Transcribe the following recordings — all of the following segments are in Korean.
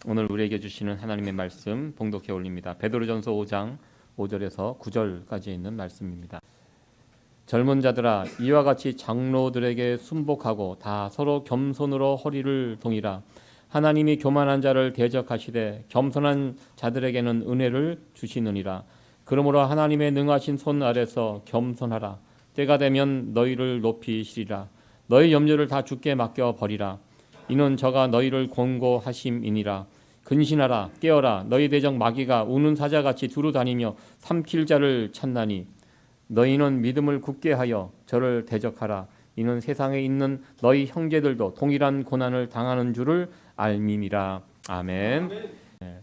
오늘 우리에게 주시는 하나님의 말씀 봉독해 올립니다. 베드로전서 5장 5절에서 9절까지 있는 말씀입니다. 젊은 자들아, 이와 같이 장로들에게 순복하고 다 서로 겸손으로 허리를 동이라. 하나님이 교만한 자를 대적하시되 겸손한 자들에게는 은혜를 주시느니라. 그러므로 하나님의 능하신 손 아래서 겸손하라. 때가 되면 너희를 높이시리라. 너희 염려를 다 주께 맡겨 버리라. 이는 저가 너희를 권고하심이니라. 근신하라, 깨어라. 너희 대적 마귀가 우는 사자같이 두루 다니며 삼킬 자를 찾나니 너희는 믿음을 굳게 하여 저를 대적하라. 이는 세상에 있는 너희 형제들도 동일한 고난을 당하는 줄을 알미니라. 아멘. 네.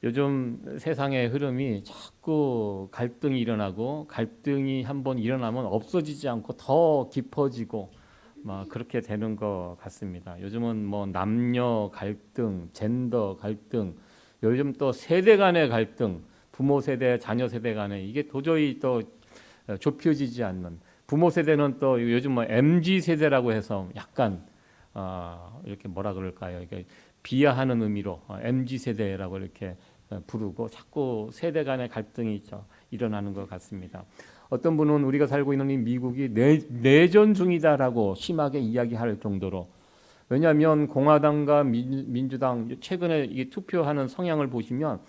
요즘 세상의 흐름이 자꾸 갈등이 일어나고, 갈등이 한번 일어나면 없어지지 않고 더 깊어지고 막 그렇게 되는 것 같습니다. 요즘은 뭐 남녀 갈등, 젠더 갈등, 요즘 또 세대 간의 갈등, 부모 세대, 자녀 세대 간에 이게 도저히 또 좁혀지지 않는, 부모 세대는 또 요즘 뭐 MZ 세대라고 해서 약간 이렇게 뭐라 그럴까요? 이게 비하하는 의미로 MZ 세대라고 이렇게 부르고 자꾸 세대 간의 갈등이 일어나는 것 같습니다. 어떤 분은 우리가 살고 있는 이 미국이 내전 중이다라고 심하게 이야기할 정도로, 왜냐하면 공화당과 민주당 최근에 이 투표하는 성향을 보시면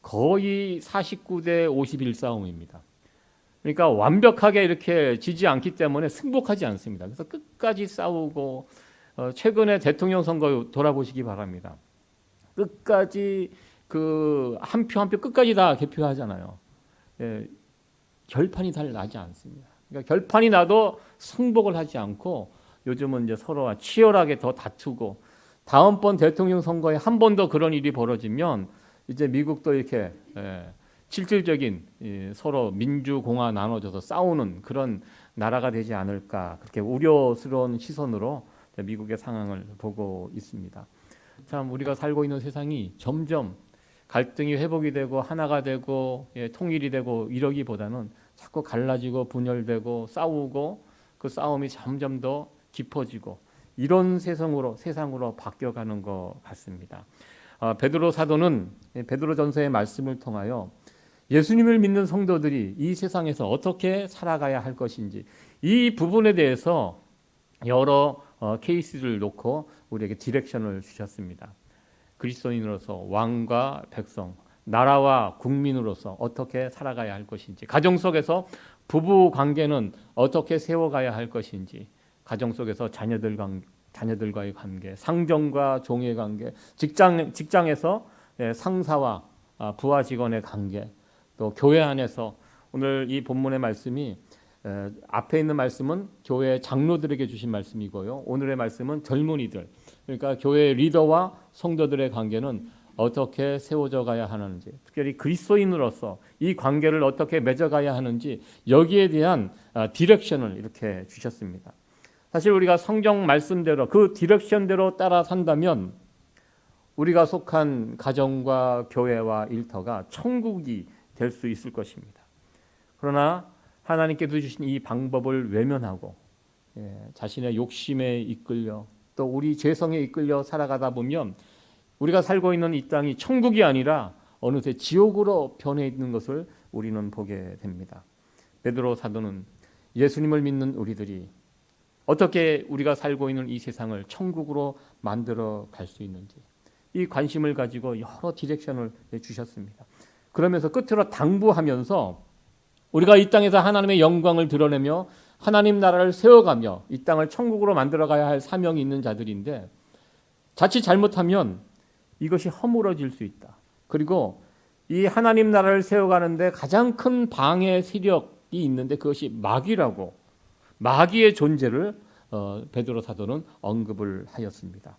거의 49대 51 싸움입니다. 그러니까 완벽하게 이렇게 지지 않기 때문에 승복하지 않습니다. 그래서 끝까지 싸우고, 최근에 대통령 선거 돌아보시기 바랍니다. 끝까지 그 한 표 한 표 끝까지 다 개표하잖아요. 예, 결판이 잘 나지 않습니다. 그러니까 결판이 나도 승복을 하지 않고 요즘은 이제 서로 치열하게 더 다투고, 다음번 대통령 선거에 한 번 더 그런 일이 벌어지면 이제 미국도 이렇게 실질적인 서로 민주공화 나눠져서 싸우는 그런 나라가 되지 않을까, 그렇게 우려스러운 시선으로 미국의 상황을 보고 있습니다. 참 우리가 살고 있는 세상이 점점 갈등이 회복이 되고 하나가 되고 통일이 되고 이러기보다는 자꾸 갈라지고 분열되고 싸우고, 그 싸움이 점점 더 깊어지고 이런 세상으로 바뀌어가는 것 같습니다. 베드로 사도는 베드로전서의 말씀을 통하여 예수님을 믿는 성도들이 이 세상에서 어떻게 살아가야 할 것인지, 이 부분에 대해서 여러 케이스를 놓고 우리에게 디렉션을 주셨습니다. 그리스도인으로서 왕과 백성, 나라와 국민으로서 어떻게 살아가야 할 것인지, 가정 속에서 부부 관계는 어떻게 세워가야 할 것인지, 가정 속에서 자녀들과의 관계, 상정과 종의 관계, 직장에서 상사와 부하 직원의 관계, 또 교회 안에서, 오늘 이 본문의 말씀이 앞에 있는 말씀은 교회 장로들에게 주신 말씀이고요, 오늘의 말씀은 젊은이들, 그러니까 교회 리더와 성도들의 관계는 어떻게 세워져 가야 하는지, 특별히 그리스도인으로서 이 관계를 어떻게 맺어가야 하는지, 여기에 대한 디렉션을 이렇게 주셨습니다. 사실 우리가 성경 말씀대로 그 디렉션대로 따라 산다면 우리가 속한 가정과 교회와 일터가 천국이 될 수 있을 것입니다. 그러나 하나님께서 주신 이 방법을 외면하고 자신의 욕심에 이끌려, 또 우리 죄성에 이끌려 살아가다 보면 우리가 살고 있는 이 땅이 천국이 아니라 어느새 지옥으로 변해 있는 것을 우리는 보게 됩니다. 베드로 사도는 예수님을 믿는 우리들이 어떻게 우리가 살고 있는 이 세상을 천국으로 만들어 갈 수 있는지, 이 관심을 가지고 여러 디렉션을 주셨습니다. 그러면서 끝으로 당부하면서 우리가 이 땅에서 하나님의 영광을 드러내며 하나님 나라를 세워가며 이 땅을 천국으로 만들어가야 할 사명이 있는 자들인데, 자칫 잘못하면 이것이 허물어질 수 있다. 그리고 이 하나님 나라를 세워가는데 가장 큰 방해 세력이 있는데 그것이 마귀라고, 마귀의 존재를 베드로 사도는 언급을 하였습니다.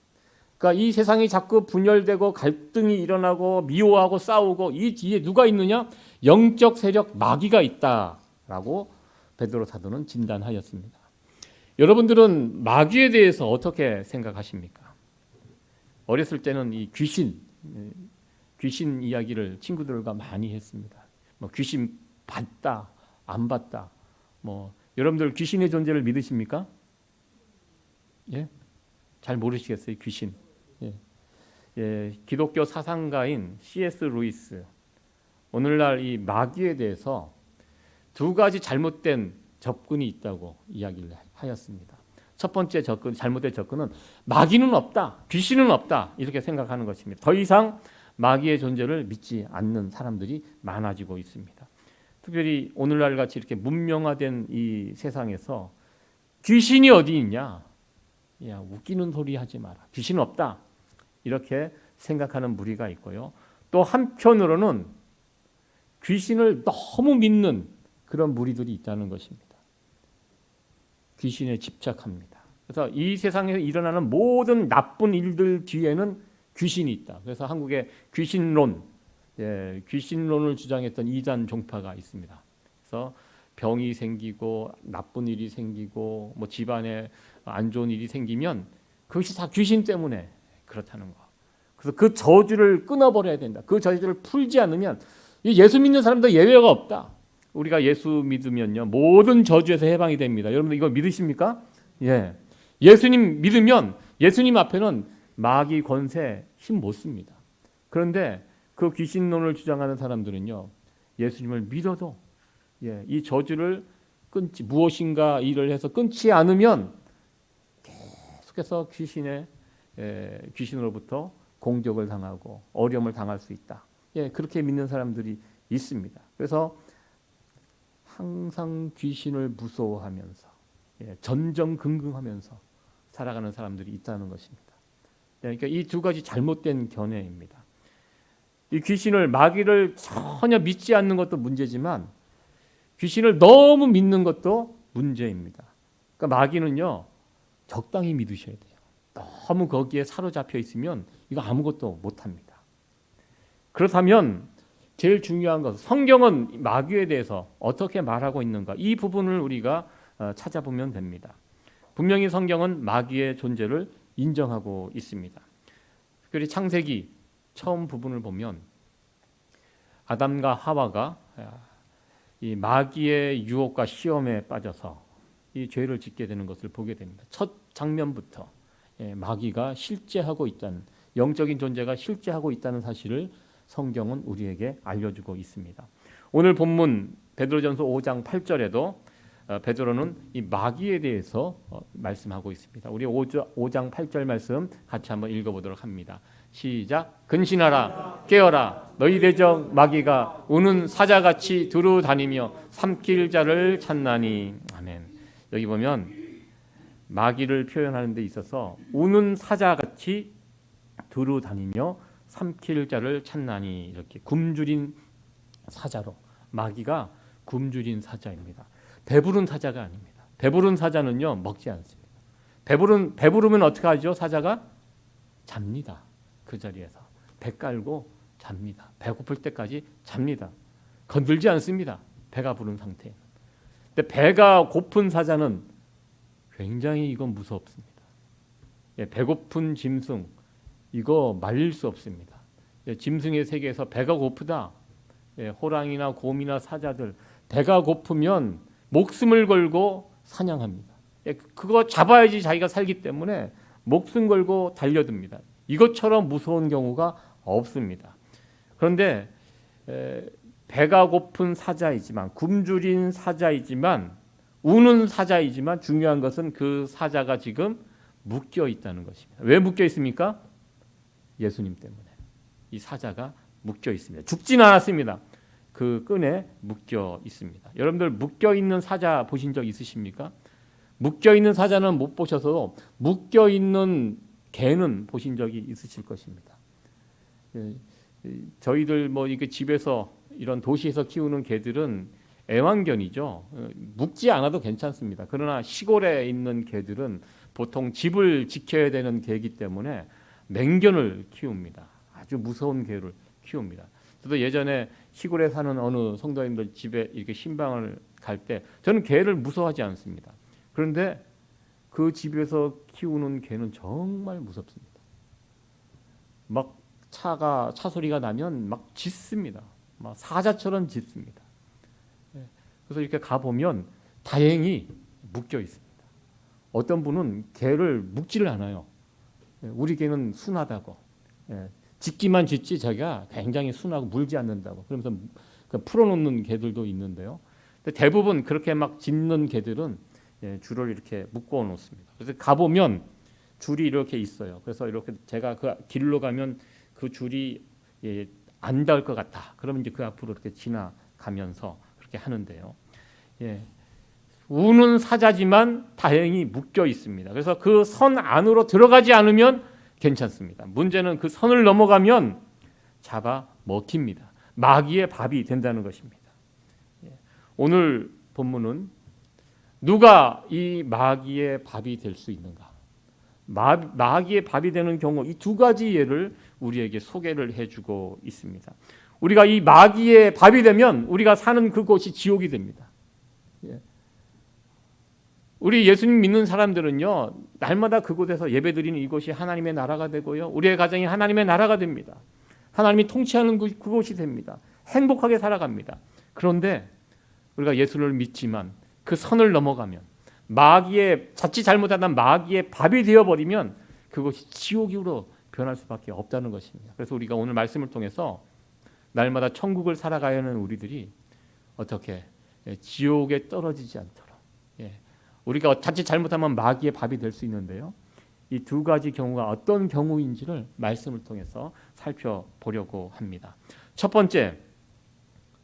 그러니까 이 세상이 자꾸 분열되고 갈등이 일어나고 미워하고 싸우고 이 뒤에 누가 있느냐? 영적 세력 마귀가 있다라고 베드로 사도는 진단하였습니다. 여러분들은 마귀에 대해서 어떻게 생각하십니까? 어렸을 때는 이 귀신 이야기를 친구들과 많이 했습니다. 뭐 귀신 봤다, 안 봤다. 뭐 여러분들 귀신의 존재를 믿으십니까? 예? 잘 모르시겠어요, 귀신. 예. 기독교 사상가인 C.S. 루이스, 오늘날 이 마귀에 대해서 두 가지 잘못된 접근이 있다고 이야기를 하였습니다. 첫 번째 잘못된 접근은 마귀는 없다, 귀신은 없다 이렇게 생각하는 것입니다. 더 이상 마귀의 존재를 믿지 않는 사람들이 많아지고 있습니다. 특별히 오늘날 같이 이렇게 문명화된 이 세상에서 귀신이 어디 있냐? 야, 웃기는 소리 하지 마라. 귀신 없다. 이렇게 생각하는 무리가 있고요. 또 한편으로는 귀신을 너무 믿는 그런 무리들이 있다는 것입니다. 귀신에 집착합니다. 그래서 이 세상에서 일어나는 모든 나쁜 일들 뒤에는 귀신이 있다. 그래서 한국에 귀신론을 주장했던 이단 종파가 있습니다. 그래서 병이 생기고 나쁜 일이 생기고 뭐 집안에 안 좋은 일이 생기면 그것이 다 귀신 때문에 그렇다는 거. 그래서 그 저주를 끊어버려야 된다. 그 저주를 풀지 않으면 예수 믿는 사람도 예외가 없다. 우리가 예수 믿으면요 모든 저주에서 해방이 됩니다. 여러분들 이거 믿으십니까? 예. 예수님 믿으면 예수님 앞에는 마귀 권세 힘 못 씁니다. 그런데 그 귀신론을 주장하는 사람들은요 예수님을 믿어도 이 저주를 무엇인가 일을 해서 끊지 않으면 계속해서 귀신으로부터 공격을 당하고 어려움을 당할 수 있다. 그렇게 믿는 사람들이 있습니다. 그래서 항상 귀신을 무서워하면서 전전긍긍하면서 살아가는 사람들이 있다는 것입니다. 그러니까 이 두 가지 잘못된 견해입니다. 이 귀신을 마귀를 전혀 믿지 않는 것도 문제지만 귀신을 너무 믿는 것도 문제입니다. 그러니까 마귀는요 적당히 믿으셔야 돼요. 너무 거기에 사로잡혀 있으면 이거 아무것도 못합니다. 그렇다면 제일 중요한 것은 성경은 마귀에 대해서 어떻게 말하고 있는가 이 부분을 우리가 찾아보면 됩니다. 분명히 성경은 마귀의 존재를 인정하고 있습니다. 특별히 창세기 처음 부분을 보면 아담과 하와가 이 마귀의 유혹과 시험에 빠져서 이 죄를 짓게 되는 것을 보게 됩니다. 첫 장면부터 마귀가 실제하고 있다는 영적인 존재가 실제하고 있다는 사실을 성경은 우리에게 알려주고 있습니다. 오늘 본문 베드로전서 5장 8절에도 베드로는 이 마귀에 대해서 말씀하고 있습니다. 우리 5장 8절 말씀 같이 한번 읽어보도록 합니다. 시작. 근신하라 깨어라 너희 대적 마귀가 우는 사자같이 두루 다니며 삼킬 자를 찾나니. 아멘. 여기 보면 마귀를 표현하는 데 있어서 우는 사자같이 두루 다니며 삼킬 자를 찾나니 이렇게 굶주린 사자로 마귀가 굶주린 사자입니다. 배부른 사자가 아닙니다. 배부른 사자는요 먹지 않습니다. 배부르면 어떻게 하죠? 사자가 잡니다. 그 자리에서 배 깔고 잡니다. 배고플 때까지 잡니다. 건들지 않습니다. 배가 부른 상태에. 근데 배가 고픈 사자는 굉장히 이건 무섭습니다. 배고픈 짐승 이거 말릴 수 없습니다. 짐승의 세계에서 배가 고프다. 호랑이나 곰이나 사자들 배가 고프면 목숨을 걸고 사냥합니다. 그거 잡아야지 자기가 살기 때문에 목숨 걸고 달려듭니다. 이것처럼 무서운 경우가 없습니다. 그런데 배가 고픈 사자이지만 굶주린 사자이지만 우는 사자이지만 중요한 것은 그 사자가 지금 묶여 있다는 것입니다. 왜 묶여 있습니까? 예수님 때문에 이 사자가 묶여 있습니다. 죽진 않았습니다. 그 끈에 묶여 있습니다. 여러분들 묶여 있는 사자 보신 적 있으십니까? 묶여 있는 사자는 못 보셔서 묶여 있는 개는 보신 적이 있으실 것입니다. 저희들 뭐 이게 집에서 이런 도시에서 키우는 개들은 애완견이죠. 묶지 않아도 괜찮습니다. 그러나 시골에 있는 개들은 보통 집을 지켜야 되는 개이기 때문에 맹견을 키웁니다. 아주 무서운 개를 키웁니다. 저도 예전에 시골에 사는 어느 성도님들 집에 이렇게 신방을 갈 때 저는 개를 무서워하지 않습니다. 그런데 그 집에서 키우는 개는 정말 무섭습니다. 막 차 소리가 나면 막 짖습니다. 막 사자처럼 짖습니다. 그래서 이렇게 가 보면 다행히 묶여 있습니다. 어떤 분은 개를 묶지를 않아요. 우리 개는 순하다고. 예, 짖기만 짖지 자기가 굉장히 순하고 물지 않는다고. 그러면서 풀어놓는 개들도 있는데요. 근데 대부분 그렇게 막 짖는 개들은 줄을 이렇게 묶어 놓습니다. 그래서 가보면 줄이 이렇게 있어요. 그래서 이렇게 제가 그 길로 가면 그 줄이 안 닿을 것 같다. 그러면 이제 그 앞으로 이렇게 지나가면서 그렇게 하는데요. 우는 사자지만 다행히 묶여 있습니다. 그래서 그 선 안으로 들어가지 않으면 괜찮습니다. 문제는 그 선을 넘어가면 잡아 먹힙니다. 마귀의 밥이 된다는 것입니다. 오늘 본문은 누가 이 마귀의 밥이 될 수 있는가? 마귀의 밥이 되는 경우 이 두 가지 예를 우리에게 소개를 해주고 있습니다. 우리가 이 마귀의 밥이 되면 우리가 사는 그곳이 지옥이 됩니다. 우리 예수님 믿는 사람들은요, 날마다 그곳에서 예배드리는 이곳이 하나님의 나라가 되고요, 우리의 가정이 하나님의 나라가 됩니다. 하나님이 통치하는 그곳이 됩니다. 행복하게 살아갑니다. 그런데 우리가 예수를 믿지만 그 선을 넘어가면 마귀의 자칫 잘못하면 마귀의 밥이 되어버리면 그것이 지옥으로 변할 수밖에 없다는 것입니다. 그래서 우리가 오늘 말씀을 통해서 날마다 천국을 살아가야 하는 우리들이 어떻게 지옥에 떨어지지 않도록, 우리가 자칫 잘못하면 마귀의 밥이 될 수 있는데요. 이 두 가지 경우가 어떤 경우인지를 말씀을 통해서 살펴보려고 합니다. 첫 번째,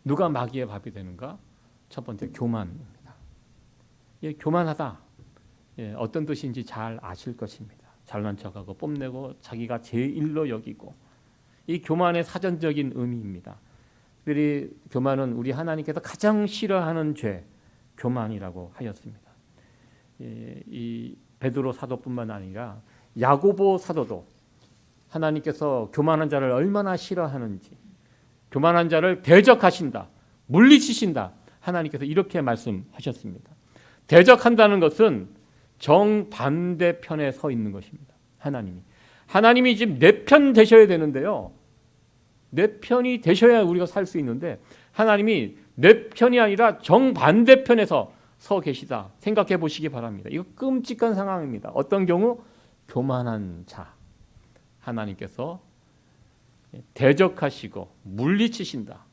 누가 마귀의 밥이 되는가? 첫 번째, 교만입니다. 교만하다. 어떤 뜻인지 잘 아실 것입니다. 잘난 척하고 뽐내고 자기가 제일로 여기고, 이 교만의 사전적인 의미입니다. 특별히 교만은 우리 하나님께서 가장 싫어하는 죄, 교만이라고 하였습니다. 이 베드로 사도뿐만 아니라 야고보 사도도 하나님께서 교만한 자를 얼마나 싫어하는지, 교만한 자를 대적하신다, 물리치신다, 하나님께서 이렇게 말씀하셨습니다. 대적한다는 것은 정반대편에 서 있는 것입니다. 하나님이 지금 내 편 되셔야 되는데요, 내 편이 되셔야 우리가 살 수 있는데 하나님이 내 편이 아니라 정반대편에서 서 계시다 생각해 보시기 바랍니다. 이거 끔찍한 상황입니다. 어떤 경우? 교만한 자, 하나님께서 대적하시고 물리치신다.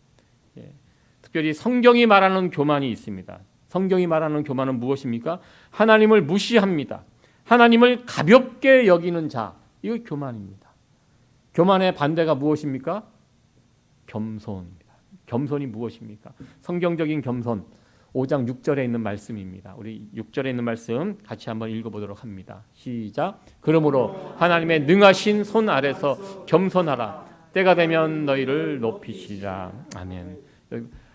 특별히 성경이 말하는 교만이 있습니다. 성경이 말하는 교만은 무엇입니까? 하나님을 무시합니다. 하나님을 가볍게 여기는 자, 이거 교만입니다. 교만의 반대가 무엇입니까? 겸손입니다. 겸손이 무엇입니까? 성경적인 겸손 5장 6절에 있는 말씀입니다. 우리 6절에 있는 말씀 같이 한번 읽어보도록 합니다. 시작. 그러므로 하나님의 능하신 손 아래서 겸손하라. 때가 되면 너희를 높이시리라. 아멘.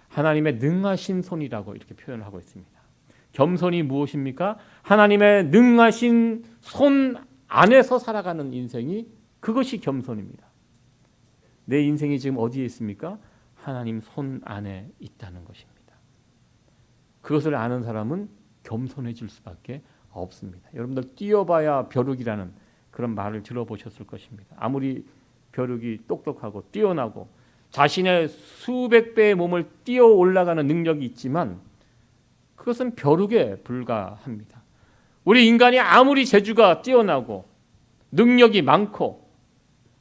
하나님의 능하신 손이라고 이렇게 표현하고 있습니다. 겸손이 무엇입니까? 하나님의 능하신 손 안에서 살아가는 인생이, 그것이 겸손입니다. 내 인생이 지금 어디에 있습니까? 하나님 손 안에 있다는 것입니다. 그것을 아는 사람은 겸손해질 수밖에 없습니다. 여러분들 뛰어봐야 벼룩이라는 그런 말을 들어보셨을 것입니다. 아무리 벼룩이 똑똑하고 뛰어나고 자신의 수백 배의 몸을 뛰어 올라가는 능력이 있지만 그것은 벼룩에 불과합니다. 우리 인간이 아무리 재주가 뛰어나고 능력이 많고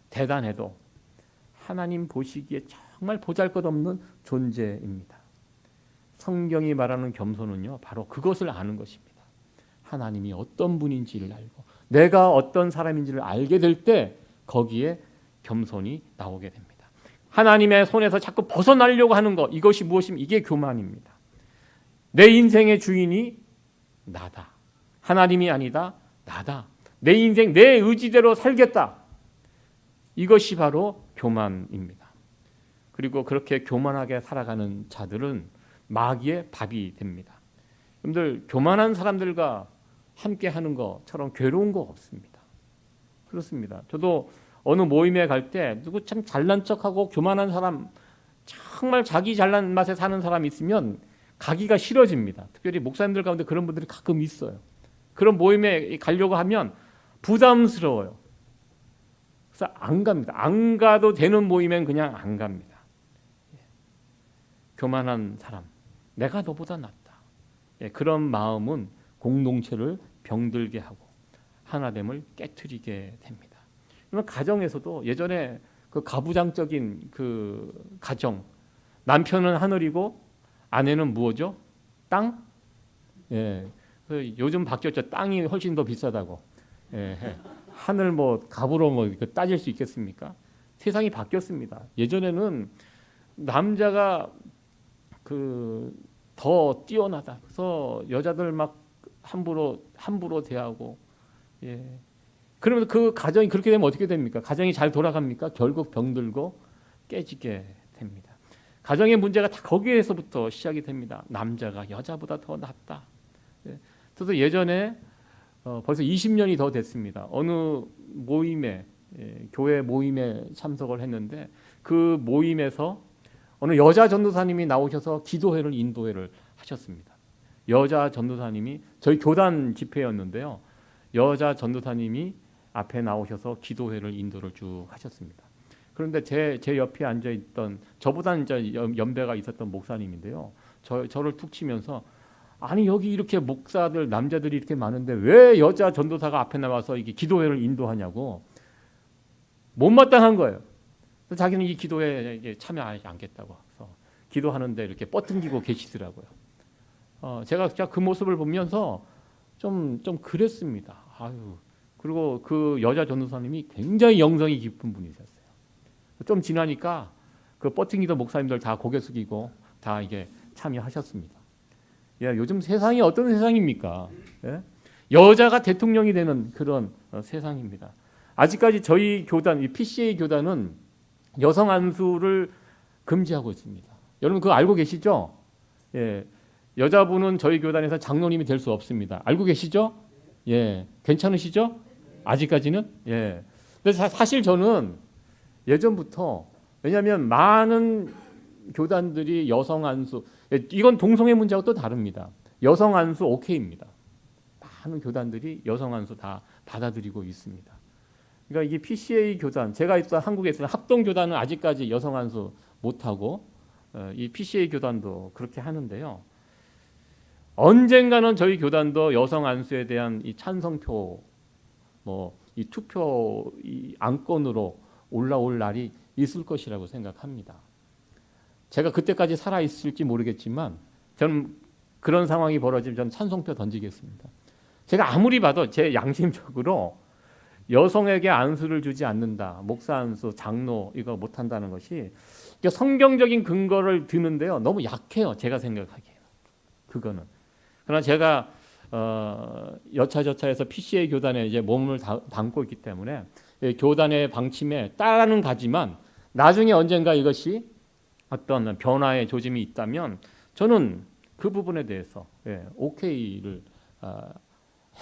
대단해도 하나님 보시기에 정말 보잘것없는 존재입니다. 성경이 말하는 겸손은요, 바로 그것을 아는 것입니다. 하나님이 어떤 분인지를 알고 내가 어떤 사람인지를 알게 될 때 거기에 겸손이 나오게 됩니다. 하나님의 손에서 자꾸 벗어나려고 하는 것, 이것이 무엇입니까? 이게 교만입니다. 내 인생의 주인이 나다. 하나님이 아니다. 나다. 내 인생 내 의지대로 살겠다. 이것이 바로 교만입니다. 그리고 그렇게 교만하게 살아가는 자들은 마귀의 밥이 됩니다. 여러분들, 교만한 사람들과 함께 하는 것처럼 괴로운 거 없습니다. 그렇습니다. 저도 어느 모임에 갈 때 누구 참 잘난 척하고 교만한 사람, 정말 자기 잘난 맛에 사는 사람이 있으면 가기가 싫어집니다. 특별히 목사님들 가운데 그런 분들이 가끔 있어요. 그런 모임에 가려고 하면 부담스러워요. 그래서 안 갑니다. 안 가도 되는 모임엔 그냥 안 갑니다. 교만한 사람, 내가 너보다 낫다. 그런 마음은 공동체를 병들게 하고 하나됨을 깨트리게 됩니다. 그러면 가정에서도 예전에 그 가부장적인 그 가정, 남편은 하늘이고 아내는 무엇죠? 땅? 예. 그 요즘 바뀌었죠. 땅이 훨씬 더 비싸다고. 예. 하늘 뭐 갑으로 뭐 따질 수 있겠습니까? 세상이 바뀌었습니다. 예전에는 남자가 그 더 뛰어나다. 그래서 여자들 막 함부로 대하고, 예. 그러면 그 가정이 그렇게 되면 어떻게 됩니까? 가정이 잘 돌아갑니까? 결국 병들고 깨지게 됩니다. 가정의 문제가 다 거기에서부터 시작이 됩니다. 남자가 여자보다 더 낫다. 예. 저도 예전에 벌써 20년이 더 됐습니다. 어느 모임에 교회 모임에 참석을 했는데 그 모임에서 어느 여자 전도사님이 나오셔서 기도회를 인도회를 하셨습니다. 여자 전도사님이 저희 교단 집회였는데요. 여자 전도사님이 앞에 나오셔서 기도회를 인도를 쭉 하셨습니다. 그런데 제 옆에 앉아 있던 저보다 이제 연배가 있었던 목사님인데요. 저를 툭 치면서 아니 여기 이렇게 목사들 남자들이 이렇게 많은데 왜 여자 전도사가 앞에 나와서 이게 기도회를 인도하냐고 못마땅한 거예요. 그래서 자기는 이 기도회에 참여하지 않겠다고 해서 기도하는데 이렇게 뻗팅기고 계시더라고요. 제가 그 모습을 보면서 좀 그랬습니다. 아유. 그리고 그 여자 전도사님이 굉장히 영성이 깊은 분이셨어요. 좀 지나니까 그 뻗팅기던 목사님들 다 고개 숙이고 다 이게 참여하셨습니다. 예, 요즘 세상이 어떤 세상입니까? 예? 여자가 대통령이 되는 그런 세상입니다. 아직까지 저희 교단, 이 PCA 교단은 여성 안수를 금지하고 있습니다. 여러분 그거 알고 계시죠? 예, 여자분은 저희 교단에서 장로님이 될 수 없습니다. 알고 계시죠? 예, 괜찮으시죠? 아직까지는? 예. 근데 사실 저는 예전부터 왜냐하면 많은 교단들이 여성 안수 이건 동성애 문제하고 또 다릅니다. 여성 안수 오케이입니다. 많은 교단들이 여성 안수 다 받아들이고 있습니다. 그러니까 이게 PCA 교단 제가 있던 한국에 있는 합동 교단은 아직까지 여성 안수 못 하고 이 PCA 교단도 그렇게 하는데요. 언젠가는 저희 교단도 여성 안수에 대한 이 찬성표 이 투표 이 안건으로 올라올 날이 있을 것이라고 생각합니다. 제가 그때까지 살아 있을지 모르겠지만 저는 그런 상황이 벌어지면 저는 찬성표 던지겠습니다. 제가 아무리 봐도 제 양심적으로 여성에게 안수를 주지 않는다. 목사 안수, 장로 이거 못 한다는 것이 성경적인 근거를 드는데요. 너무 약해요. 제가 생각하기에는. 그거는. 그러나 제가 여차저차해서 PCA 교단에 이제 몸을 담고 있기 때문에 교단의 방침에 따라는 가지만 나중에 언젠가 이것이 어떤 변화의 조짐이 있다면 저는 그 부분에 대해서 오케이를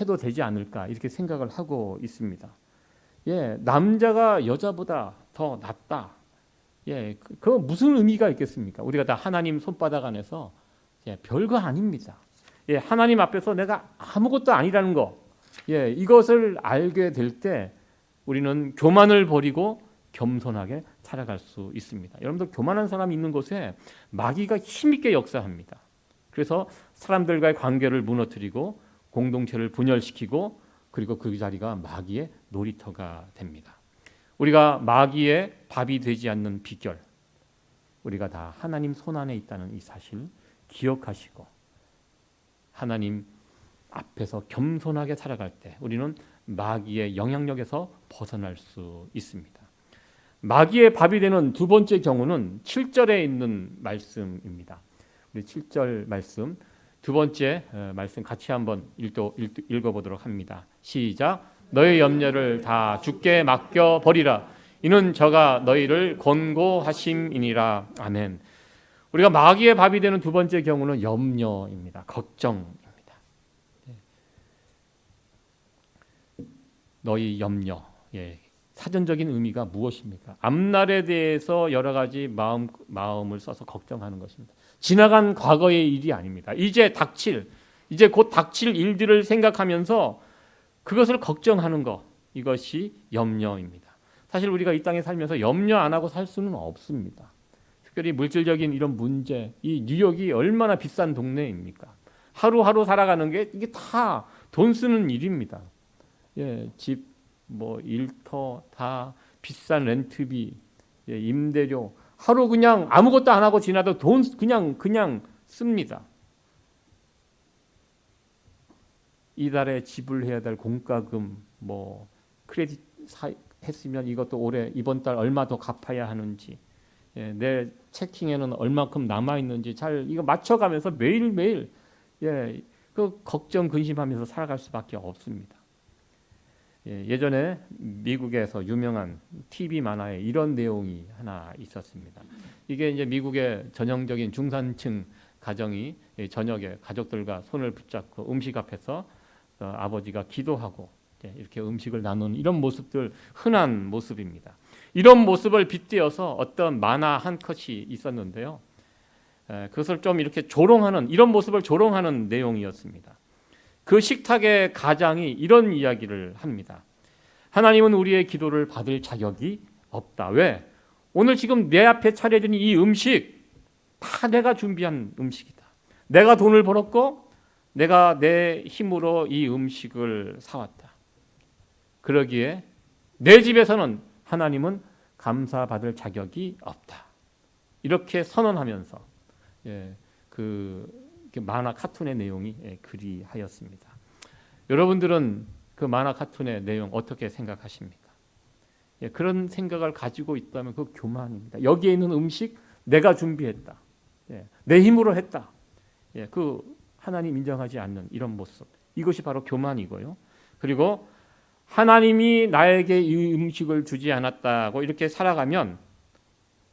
해도 되지 않을까 이렇게 생각을 하고 있습니다. 예, 남자가 여자보다 더 낫다. 예, 그 무슨 의미가 있겠습니까? 우리가 다 하나님 손바닥 안에서 별거 아닙니다. 예, 하나님 앞에서 내가 아무것도 아니라는 거, 예, 이것을 알게 될 때 우리는 교만을 버리고 겸손하게 살아갈 수 있습니다. 여러분들 교만한 사람이 있는 곳에 마귀가 힘있게 역사합니다. 그래서 사람들과의 관계를 무너뜨리고 공동체를 분열시키고 그리고 그 자리가 마귀의 놀이터가 됩니다. 우리가 마귀의 밥이 되지 않는 비결, 우리가 다 하나님 손안에 있다는 이 사실 기억하시고 하나님 앞에서 겸손하게 살아갈 때 우리는 마귀의 영향력에서 벗어날 수 있습니다. 마귀의 밥이 되는 두 번째 경우는 7절에 있는 말씀입니다. 우리 7절 말씀 두 번째 말씀 같이 한번 읽어보도록 합니다. 시작. 너의 염려를 다 주께 맡겨 버리라. 이는 저가 너희를 권고하심이니라. 아멘. 우리가 마귀의 밥이 되는 두 번째 경우는 염려입니다. 걱정입니다. 너희 염려. 예. 사전적인 의미가 무엇입니까? 앞날에 대해서 여러 가지 마음을 써서 걱정하는 것입니다. 지나간 과거의 일이 아닙니다. 이제 곧 닥칠 일들을 생각하면서 그것을 걱정하는 것, 이것이 염려입니다. 사실 우리가 이 땅에 살면서 염려 안 하고 살 수는 없습니다. 특별히 물질적인 이런 문제, 이 뉴욕이 얼마나 비싼 동네입니까? 하루하루 살아가는 게 이게 다 돈 쓰는 일입니다. 예, 집 뭐 일터 다 비싼 렌트비, 임대료, 하루 그냥 아무것도 안 하고 지나도 돈 그냥 씁니다. 이달에 지불해야 될 공과금, 뭐 크레딧 했으면 이것도 올해 이번 달 얼마 더 갚아야 하는지, 내 체킹에는 얼마큼 남아 있는지 잘 이거 맞춰가면서 매일매일 그 걱정 근심하면서 살아갈 수밖에 없습니다. 예전에 미국에서 유명한 TV 만화에 이런 내용이 하나 있었습니다. 이게 이제 미국의 전형적인 중산층 가정이 저녁에 가족들과 손을 붙잡고 음식 앞에서 아버지가 기도하고 이렇게 음식을 나누는 이런 모습들, 흔한 모습입니다. 이런 모습을 빗대어서 어떤 만화 한 컷이 있었는데요. 그것을 좀 이렇게 조롱하는, 이런 모습을 조롱하는 내용이었습니다. 그 식탁의 가장이 이런 이야기를 합니다. 하나님은 우리의 기도를 받을 자격이 없다. 왜? 오늘 지금 내 앞에 차려진 이 음식 다 내가 준비한 음식이다. 내가 돈을 벌었고 내가 내 힘으로 이 음식을 사왔다. 그러기에 내 집에서는 하나님은 감사받을 자격이 없다. 이렇게 선언하면서 그 만화 카툰의 내용이 그리하였습니다. 여러분들은 그 만화 카툰의 내용 어떻게 생각하십니까? 그런 생각을 가지고 있다면 그 교만입니다. 여기에 있는 음식 내가 준비했다. 내 힘으로 했다. 그 하나님 인정하지 않는 이런 모습. 이것이 바로 교만이고요. 그리고 하나님이 나에게 이 음식을 주지 않았다고 이렇게 살아가면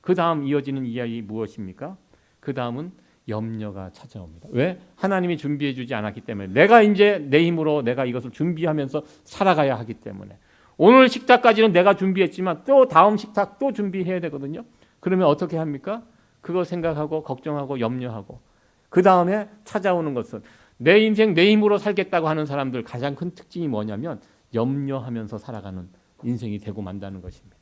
그 다음 이어지는 이야기 무엇입니까? 그 다음은 염려가 찾아옵니다. 왜? 하나님이 준비해 주지 않았기 때문에, 내가 이제 내 힘으로 내가 이것을 준비하면서 살아가야 하기 때문에, 오늘 식탁까지는 내가 준비했지만 또 다음 식탁 또 준비해야 되거든요. 그러면 어떻게 합니까? 그거 생각하고 걱정하고 염려하고, 그 다음에 찾아오는 것은 내 인생 내 힘으로 살겠다고 하는 사람들 가장 큰 특징이 뭐냐면 염려하면서 살아가는 인생이 되고 만다는 것입니다.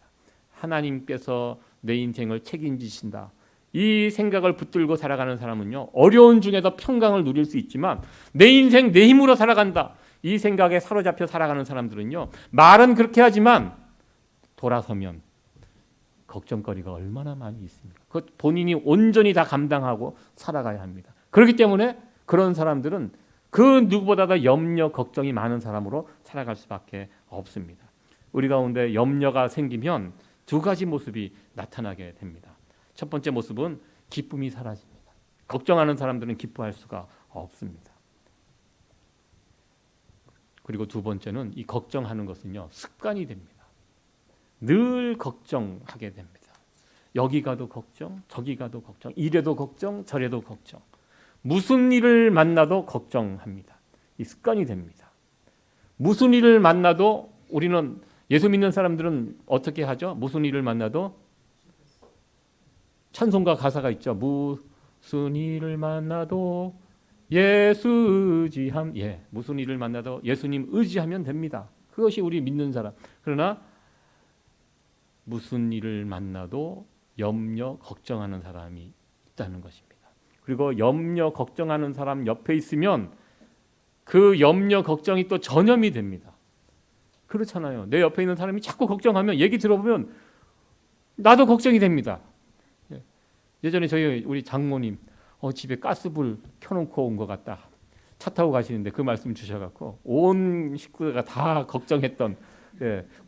하나님께서 내 인생을 책임지신다, 이 생각을 붙들고 살아가는 사람은요, 어려운 중에도 평강을 누릴 수 있지만 내 인생 내 힘으로 살아간다, 이 생각에 사로잡혀 살아가는 사람들은요, 말은 그렇게 하지만 돌아서면 걱정거리가 얼마나 많이 있습니까? 그 본인이 온전히 다 감당하고 살아가야 합니다. 그렇기 때문에 그런 사람들은 그 누구보다도 염려 걱정이 많은 사람으로 살아갈 수밖에 없습니다. 우리 가운데 염려가 생기면 두 가지 모습이 나타나게 됩니다. 첫 번째 모습은 기쁨이 사라집니다. 걱정하는 사람들은 기뻐할 수가 없습니다. 그리고 두 번째는 이 걱정하는 것은요, 습관이 됩니다. 늘 걱정하게 됩니다. 여기 가도 걱정, 저기 가도 걱정, 이래도 걱정, 저래도 걱정. 무슨 일을 만나도 걱정합니다. 이 습관이 됩니다. 무슨 일을 만나도, 우리는 예수 믿는 사람들은 어떻게 하죠? 무슨 일을 만나도 찬송가 가사가 있죠. 무슨 일을 만나도 예수 의지함. 무슨 일을 만나도 예수님 의지하면 됩니다. 그것이 우리 믿는 사람. 그러나 무슨 일을 만나도 염려 걱정하는 사람이 있다는 것입니다. 그리고 염려 걱정하는 사람 옆에 있으면 그 염려 걱정이 또 전염이 됩니다. 그렇잖아요. 내 옆에 있는 사람이 자꾸 걱정하면, 얘기 들어보면 나도 걱정이 됩니다. 예전에 우리 장모님 집에 가스불 켜놓고 온 것 같다, 차 타고 가시는데 그 말씀 주셔갖고 온 식구가 다 걱정했던,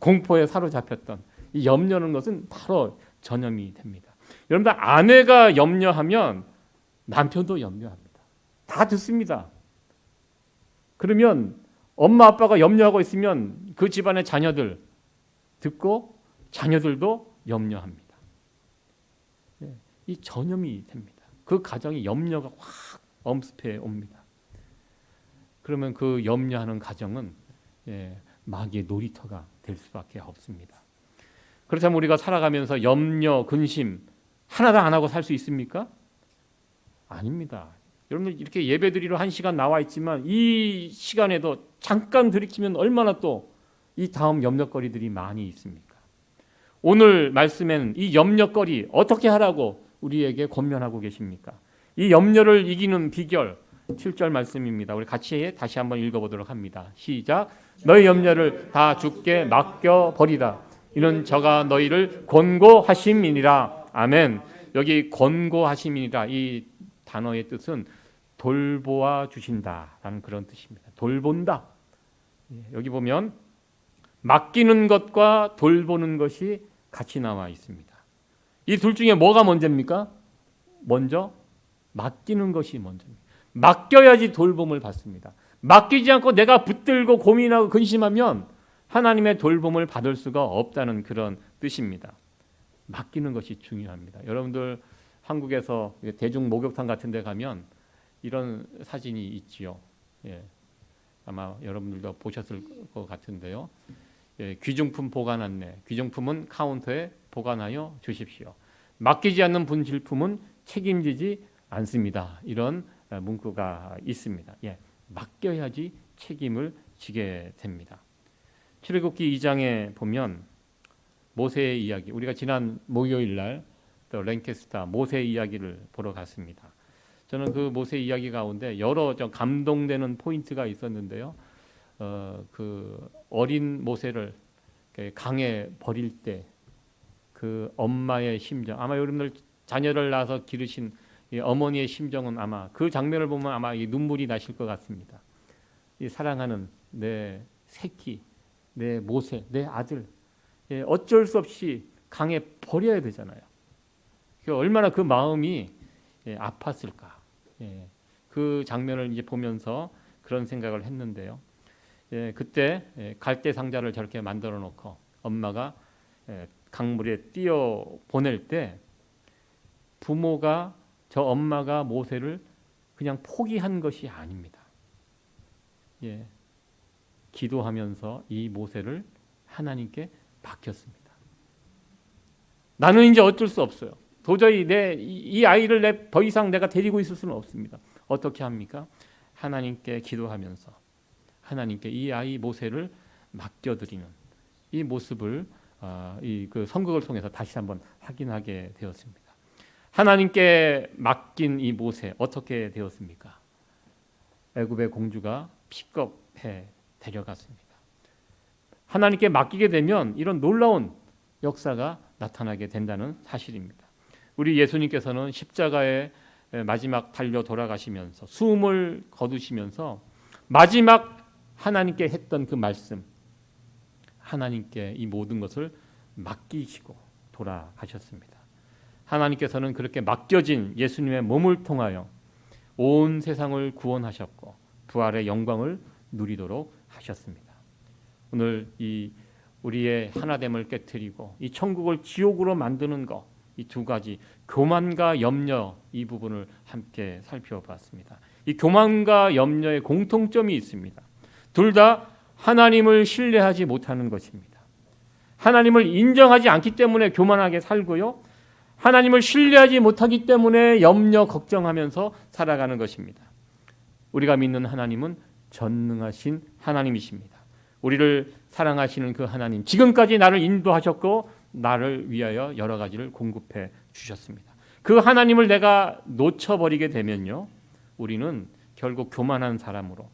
공포에 사로잡혔던 이 염려는 것은 바로 전염이 됩니다. 여러분들, 아내가 염려하면 남편도 염려합니다. 다 듣습니다. 그러면 엄마 아빠가 염려하고 있으면 그 집안의 자녀들 듣고 자녀들도 염려합니다. 이 전염이 됩니다. 그 가정이 염려가 확 엄습해 옵니다. 그러면 그 염려하는 가정은 마귀의 놀이터가 될 수밖에 없습니다. 그렇다면 우리가 살아가면서 염려, 근심 하나도 안 하고 살 수 있습니까? 아닙니다. 여러분들 이렇게 예배드리러 1시간 나와 있지만 이 시간에도 잠깐 들이키면 얼마나 또 이 다음 염려거리들이 많이 있습니까? 오늘 말씀에는 이 염려거리 어떻게 하라고 우리에게 권면하고 계십니까? 이 염려를 이기는 비결, 7절 말씀입니다. 우리 같이 다시 한번 읽어보도록 합니다. 시작. 너희 염려를 다 주께 맡겨버리라. 이는 저가 너희를 권고하심이니라. 아멘. 여기 권고하심이니라, 이 단어의 뜻은 돌보아 주신다라는 그런 뜻입니다. 돌본다. 여기 보면 맡기는 것과 돌보는 것이 같이 나와 있습니다. 이 둘 중에 뭐가 먼저입니까? 먼저 맡기는 것이 먼저입니다. 맡겨야지 돌봄을 받습니다. 맡기지 않고 내가 붙들고 고민하고 근심하면 하나님의 돌봄을 받을 수가 없다는 그런 뜻입니다. 맡기는 것이 중요합니다. 여러분들 한국에서 대중 목욕탕 같은 데 가면 이런 사진이 있지요. 예, 아마 여러분들도 보셨을 것 같은데요. 예, 귀중품 보관 안내. 귀중품은 카운터에 보관하여 주십시오. 맡기지 않는 분실품은 책임지지 않습니다. 이런 문구가 있습니다. 예, 맡겨야지 책임을 지게 됩니다. 출애굽기 2장에 보면 모세의 이야기, 우리가 지난 목요일 날 또 랭캐스터 모세의 이야기를 보러 갔습니다. 저는 그 모세 이야기 가운데 여러 좀 감동되는 포인트가 있었는데요. 그 어린 모세를 강에 버릴 때 그 엄마의 심정, 아마 여러분들 자녀를 낳아서 기르신 이 어머니의 심정은 아마 그 장면을 보면 아마 이 눈물이 나실 것 같습니다. 이 사랑하는 내 새끼, 내 모세, 내 아들, 어쩔 수 없이 강에 버려야 되잖아요. 얼마나 그 마음이 아팠을까. 그 장면을 이제 보면서 그런 생각을 했는데요. 그때 갈대 상자를 저렇게 만들어 놓고 엄마가 강물에 띄어 보낼 때 부모가 저 엄마가 모세를 그냥 포기한 것이 아닙니다. 기도하면서 이 모세를 하나님께 맡겼습니다. 나는 이제 어쩔 수 없어요. 도저히 이 아이를 더 이상 내가 데리고 있을 수는 없습니다. 어떻게 합니까? 하나님께 기도하면서 하나님께 이 아이 모세를 맡겨드리는 이 모습을 그 선극을 통해서 다시 한번 확인하게 되었습니다. 하나님께 맡긴 이 모세 어떻게 되었습니까? 애굽의 공주가 픽업해 데려갔습니다. 하나님께 맡기게 되면 이런 놀라운 역사가 나타나게 된다는 사실입니다. 우리 예수님께서는 십자가에 마지막 달려 돌아가시면서 숨을 거두시면서 마지막 하나님께 했던 그 말씀, 하나님께 이 모든 것을 맡기시고 돌아가셨습니다. 하나님께서는 그렇게 맡겨진 예수님의 몸을 통하여 온 세상을 구원하셨고 부활의 영광을 누리도록 하셨습니다. 오늘 이 우리의 하나됨을 깨트리고 이 천국을 지옥으로 만드는 것, 이 두 가지 교만과 염려, 이 부분을 함께 살펴봤습니다. 이 교만과 염려의 공통점이 있습니다. 둘 다 하나님을 신뢰하지 못하는 것입니다. 하나님을 인정하지 않기 때문에 교만하게 살고요. 하나님을 신뢰하지 못하기 때문에 염려, 걱정하면서 살아가는 것입니다. 우리가 믿는 하나님은 전능하신 하나님이십니다. 우리를 사랑하시는 그 하나님, 지금까지 나를 인도하셨고 나를 위하여 여러 가지를 공급해 주셨습니다. 그 하나님을 내가 놓쳐버리게 되면요, 우리는 결국 교만한 사람으로,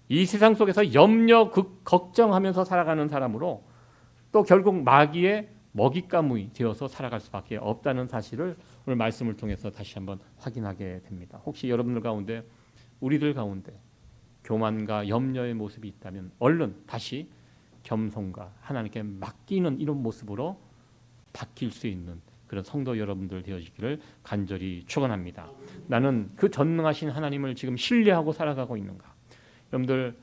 이 세상 속에서 염려, 걱정하면서 살아가는 사람으로 또 결국 마귀의 먹잇감이 되어서 살아갈 수밖에 없다는 사실을 오늘 말씀을 통해서 다시 한번 확인하게 됩니다. 혹시 여러분들 가운데, 우리들 가운데 교만과 염려의 모습이 있다면 얼른 다시 겸손과 하나님께 맡기는 이런 모습으로 바뀔 수 있는 그런 성도 여러분들 되어지기를 간절히 축원합니다. 나는 그 전능하신 하나님을 지금 신뢰하고 살아가고 있는가? 여러분들,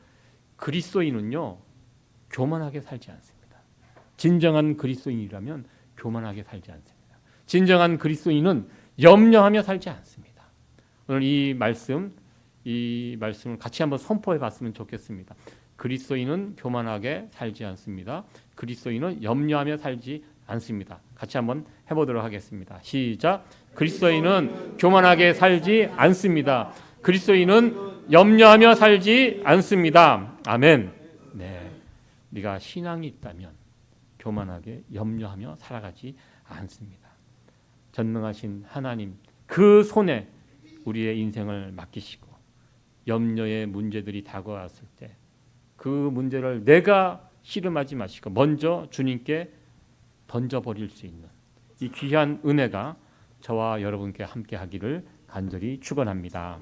그리스도인은요 교만하게 살지 않습니다. 진정한 그리스도인이라면 교만하게 살지 않습니다. 진정한 그리스도인은 염려하며 살지 않습니다. 오늘 이 말씀을 같이 한번 선포해 봤으면 좋겠습니다. 그리스도인은 교만하게 살지 않습니다. 그리스도인은 염려하며 살지 않습니다. 같이 한번 해보도록 하겠습니다. 시작. 그리스도인은 교만하게 살지 않습니다. 그리스도인은 염려하며 살지 않습니다. 아멘. 네, 우리가 신앙이 있다면 교만하게 염려하며 살아가지 않습니다. 전능하신 하나님 그 손에 우리의 인생을 맡기시고 염려의 문제들이 다가왔을 때 그 문제를 내가 씨름하지 마시고 먼저 주님께 던져버릴 수 있는 이 귀한 은혜가 저와 여러분께 함께 하기를 간절히 축원합니다.